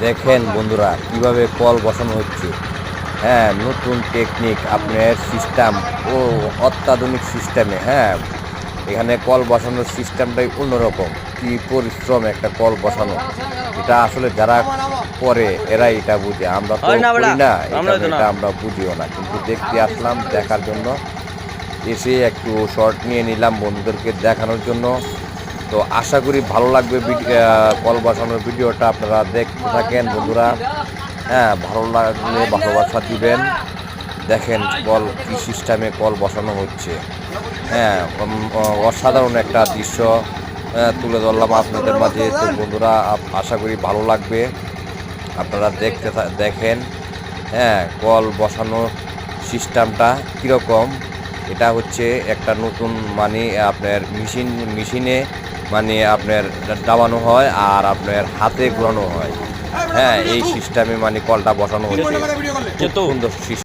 দেখেন বন্ধুরা কিভাবে কল বসানো হচ্ছে। হ্যাঁ, নতুন টেকনিক, আপনার সিস্টেম ও অত্যাধুনিক সিস্টেমে। হ্যাঁ, এখানে কল বসানোর সিস্টেমটাই অন্যরকম। কি পরিশ্রম একটা কল বসানো, এটা আসলে যারা করে এরাই এটা বুঝে। আমরা তো করি না, এটা আমরা বুঝিও না, কিন্তু দেখতে আসলাম দেখার জন্য। এসে একটু শর্ট নিয়ে নিলাম বন্ধুদেরকে দেখানোর জন্য। তো আশা করি ভালো লাগবে কল বসানোর ভিডিওটা, আপনারা দেখতে থাকেন বন্ধুরা। হ্যাঁ, ভালো লাগলে ভালোবাসা দিবেন। দেখেন কল কি সিস্টেমে কল বসানো হচ্ছে। হ্যাঁ, অসাধারণ একটা দৃশ্য তুলে ধরলাম আপনাদের মাঝে। তো বন্ধুরা, আশা করি ভালো লাগবে, আপনারা দেখেন। হ্যাঁ, কল বসানোর সিস্টেমটা কীরকম। এটা হচ্ছে একটা নতুন মানে আপনার মেশিনে মানে আপনার দাবানো হয় আর আপনার হাতে ঘোরানো হয়। হ্যাঁ, এই সিস্টেমে মানে কলটা বসানো হচ্ছে। খুব সুন্দর সিস্টেম।